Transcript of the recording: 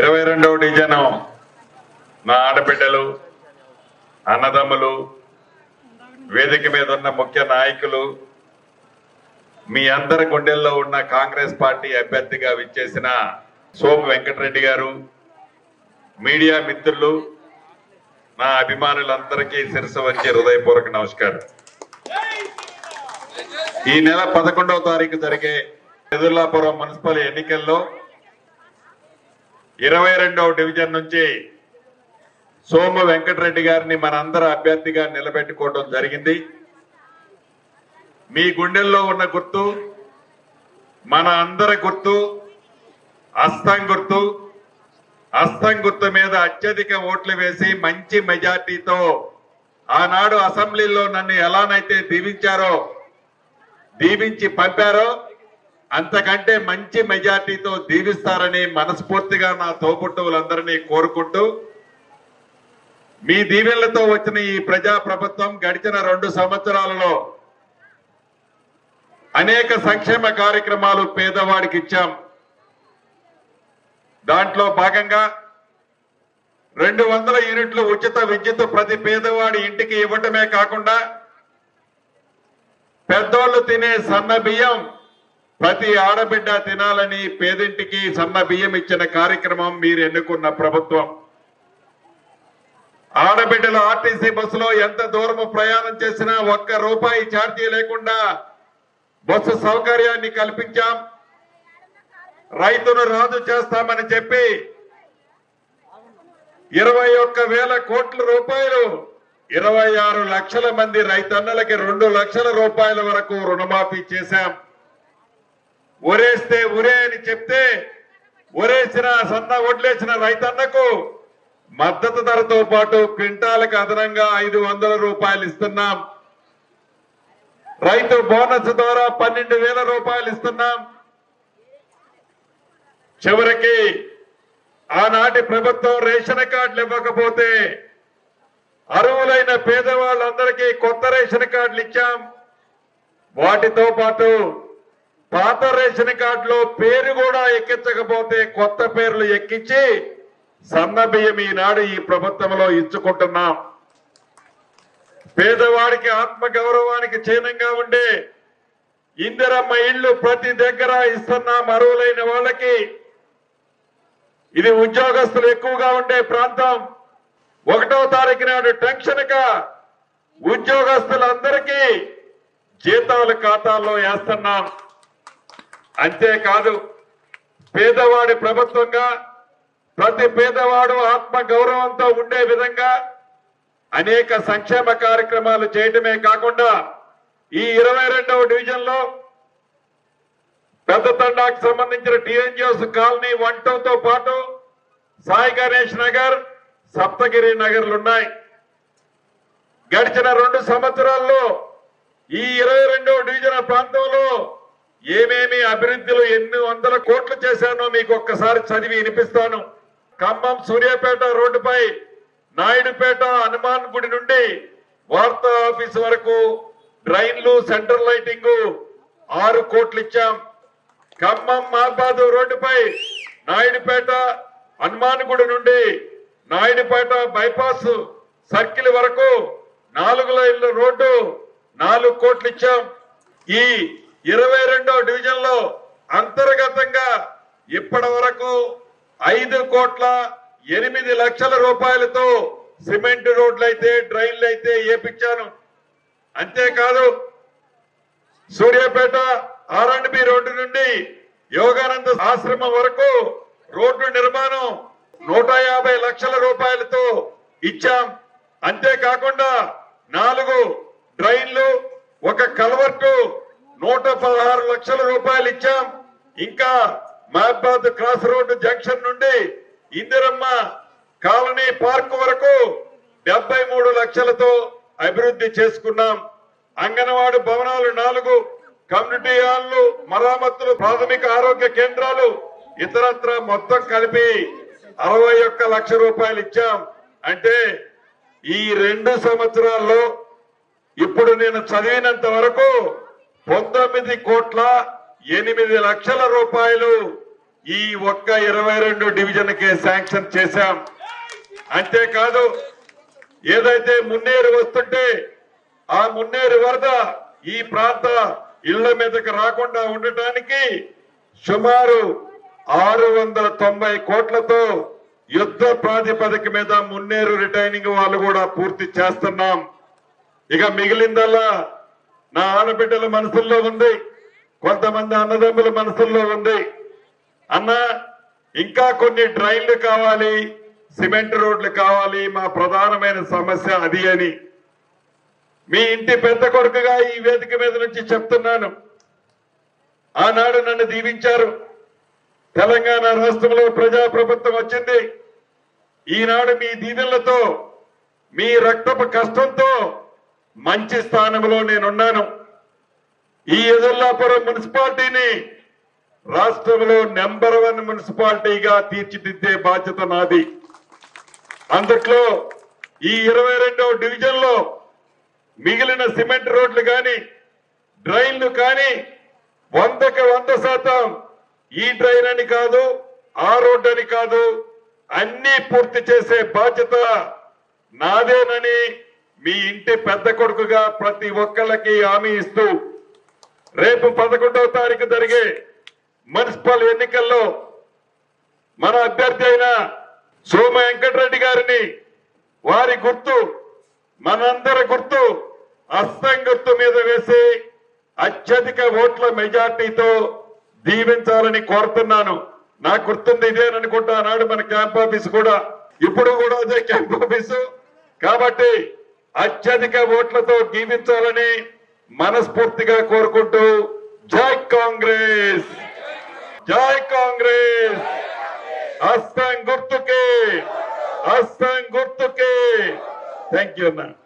22వ division నా ఆడబిడ్డలు, అన్నదమ్ములు, వేదిక మీద ఉన్న ముఖ్య నాయకులు, మీ అందరి గుండెల్లో ఉన్న కాంగ్రెస్ పార్టీ అభ్యర్థిగా విచ్చేసిన సోము వెంకటరెడ్డి గారు, మీడియా మిత్రులు, నా అభిమానులందరికీ శిరస్సు వచ్చే హృదయపూర్వక నమస్కారం. ఈ నెల 11వ తారీఖు జరిగే ఎదుర్లాపురం మున్సిపల్ ఎన్నికల్లో 22వ డివిజన్ నుంచి సోము వెంకటరెడ్డి గారిని మనందరి అభ్యర్థిగా నిలబెట్టుకోవడం జరిగింది. మీ గుండెల్లో ఉన్న గుర్తు, మన అందరి గుర్తు హస్తం గుర్తు. హస్తం గుర్తు మీద అత్యధిక ఓట్లు వేసి మంచి మెజార్టీతో ఆనాడు అసెంబ్లీలో నన్ను ఎలానైతే దీవించి పంపారో అంతకంటే మంచి మెజార్టీతో దీవిస్తారని మనస్ఫూర్తిగా నా తోబుట్టువులందరినీ కోరుకుంటూ, మీ దీవెనలతో వచ్చిన ఈ ప్రజా ప్రభుత్వం గడిచిన 2 సంవత్సరాలలో అనేక సంక్షేమ కార్యక్రమాలు పేదవాడికి ఇచ్చాం. దాంట్లో భాగంగా 200 యూనిట్లు ఉచిత విద్యుత్ ప్రతి పేదవాడి ఇంటికి ఇవ్వటమే కాకుండా పెద్దోళ్లు తినే సన్న బియ్యం ప్రతి ఆడబిడ్డ తినాలని పేదింటికి సన్న బియ్యం ఇచ్చిన కార్యక్రమం మీరు ఎన్నుకున్న ప్రభుత్వం. ఆడబిడ్డలు ఆర్టీసీ బస్సులో ఎంత దూరం ప్రయాణం చేసినా ₹1 ఛార్జీ లేకుండా బస్సు సౌకర్యాన్ని కల్పించాం. రైతును రాజు చేస్తామని చెప్పి 21,000 కోట్ల రూపాయలు 26 లక్షల మంది రైతన్నలకి 2 లక్షల రూపాయల వరకు రుణమాఫీ చేశాం. ఒరేస్తే ఉరే అని చెప్తే ఒరేసిన సన్న వడ్లేసిన రైతన్నకు మద్దతు ధరతో పాటు క్వింటాలకు అదనంగా 500 రూపాయలు ఇస్తున్నాం. రైతు బోనస్ ద్వారా 12,000 రూపాయలు ఇస్తున్నాం. చివరికి ఆనాటి ప్రభుత్వం రేషన్ కార్డులు ఇవ్వకపోతే అర్హులైన పేదవాళ్ళందరికీ కొత్త రేషన్ కార్డులు ఇచ్చాం. వాటితో పాటు పాత రేషన్ కార్డులో పేరు కూడా ఎక్కించకపోతే కొత్త పేర్లు ఎక్కించి సన్న బియ్యం ఈనాడు ఈ ప్రభుత్వంలో ఇచ్చుకుంటున్నాం. పేదవాడికి ఆత్మ గౌరవానికి చిహ్నంగా ఉండే ఇందిరమ్మ ఇళ్లు ప్రతి దగ్గర ఇస్తున్నాం అర్హులైన వాళ్ళకి. ఇది ఉద్యోగస్తులు ఎక్కువగా ఉండే ప్రాంతం. 1వ తారీఖు నాడు టెన్షన్ గా ఉద్యోగస్తులందరికీ జీతాల ఖాతాల్లో వేస్తున్నాం. అంతేకాదు పేదవాడి ప్రభుత్వంగా ప్రతి పేదవాడు ఆత్మ గౌరవంతో ఉండే విధంగా అనేక సంక్షేమ కార్యక్రమాలు చేయటమే కాకుండా ఈ 22వ డివిజన్ లో పెద్ద తండాకు సంబంధించిన టీఎన్జిఓస్ కాలనీ 1తో పాటు సాయి గణేష్ నగర్, సప్తగిరి నగర్లు ఉన్నాయి. గడిచిన 2 సంవత్సరాల్లో ఈ 22వ డివిజన్ ప్రాంతంలో ఏమేమి అభివృద్ధులు ఎన్ని వందల కోట్లు చేశానో మీకు ఒక్కసారి చదివి వినిపిస్తాను. ఖమ్మం సూర్యాపేట రోడ్డుపై నాయుడుపేట హనుమాన్ గుడి నుండి వార్తా ఆఫీస్ వరకు డ్రైన్లు, సెంట్రల్ లైటింగ్ 6 కోట్లు ఇచ్చాం. ఖమ్మం మహబాద్ రోడ్డుపై నాయుడుపేట హనుమాన్ గుడి నుండి నాయుడుపేట బైపాస్ సర్కిల్ వరకు 4 లైన్ల రోడ్డు 4 కోట్లు ఇచ్చాం. ఈ 22వ డివిజన్ లో అంతర్గతంగా ఇప్పటి వరకు 5,08 లక్షల రూపాయలతో సిమెంట్ రోడ్లు అయితే డ్రైన్లు అయితే వేపించాను. అంతేకాదు సూర్యాపేట R&B రోడ్డు నుండి యోగానంద ఆశ్రమం వరకు రోడ్డు నిర్మాణం 150 లక్షల రూపాయలతో ఇచ్చాం. అంతేకాకుండా 4 డ్రైన్లు, 1 కల్వర్టు 116 లక్షల రూపాయలు ఇచ్చాం. ఇంకా మహబాద్ క్రాస్ రోడ్డు జంక్షన్ నుండి ఇందిరమ్మ కాలనీ పార్క్ వరకు 73 లక్షలతో అభివృద్ధి చేసుకున్నాం. అంగన్వాడీ భవనాలు 4, కమ్యూనిటీ హాళ్లు, మరామతులు, ప్రాథమిక ఆరోగ్య కేంద్రాలు ఇతరత్ర మొత్తం కలిపి 61 లక్షల రూపాయలు ఇచ్చాం. అంటే ఈ 2 సంవత్సరాల్లో ఇప్పుడు నేను చదివినంత వరకు 19,08,00,000 రూపాయలు ఈ ఒక్క 22 డివిజన్కే శాంక్షన్ చేశాం. అంతేకాదు ఏదైతే మున్నేరు వస్తుంటే ఆ మున్నేరు వరద ఈ ప్రాంత ఇళ్ల మీదకి రాకుండా ఉండటానికి సుమారు 690 కోట్లతో యుద్ధ ప్రాతిపదిక మీద మున్నేరు రిటైనింగ్ వాళ్ళు కూడా పూర్తి చేస్తున్నాం. ఇక మిగిలిందల్లా నా ఆడబిడ్డల మనసుల్లో ఉంది, కొంతమంది అన్నదమ్ముల మనసుల్లో ఉంది. అన్న ఇంకా కొన్ని డ్రైన్లు కావాలి, సిమెంట్ రోడ్లు కావాలి, మా ప్రధానమైన సమస్య అది అని మీ ఇంటి పెద్ద కొడుకుగా ఈ వేదిక మీద నుంచి చెప్తున్నాను. ఆనాడు నన్ను దీవించారు. తెలంగాణ రాష్ట్రంలో ప్రజాప్రభుత్వం వచ్చింది. ఈనాడు మీ దీవెనలతో మీ రక్తపు కష్టంతో మంచి స్థానంలో నేనున్నాను. ఈ ఎదుల్లాపురం మున్సిపాలిటీని రాష్ట్రంలో నెంబర్ 1 మున్సిపాలిటీగా తీర్చిదిద్దే బాధ్యత నాది. అందుట్లో ఈ 22వ డివిజన్ లో మిగిలిన సిమెంట్ రోడ్లు కానీ డ్రైన్లు కానీ 100కి 100% ఈ డ్రైన్ అని కాదు, ఆ రోడ్డు అని కాదు, అన్ని పూర్తి చేసే బాధ్యత నాదేనని మీ ఇంటి పెద్ద కొడుకుగా ప్రతి ఒక్కళ్ళకి హామీ ఇస్తూ రేపు 11వ తారీఖు జరిగే మున్సిపల్ ఎన్నికల్లో మన అభ్యర్థి అయిన సోమ వెంకటరెడ్డి గారిని వారి గుర్తు మనందరి గుర్తు హస్తం గుర్తు మీద వేసి అత్యధిక ఓట్ల మెజార్టీతో దీవించాలని కోరుతున్నాను. నాకు గుర్తుంది ఇదేననుకుంటా నాడు మన క్యాంప్ ఆఫీస్ కూడా, ఇప్పుడు కూడా అదే క్యాంప్ ఆఫీసు. కాబట్టి అత్యధిక ఓట్లతో దీవించాలని మనస్ఫూర్తిగా కోరుకుంటూ జై కాంగ్రెస్, జై కాంగ్రెస్, హస్తం గుర్తుకే, హస్తం గుర్తుకే. థ్యాంక్ యూ అన్న.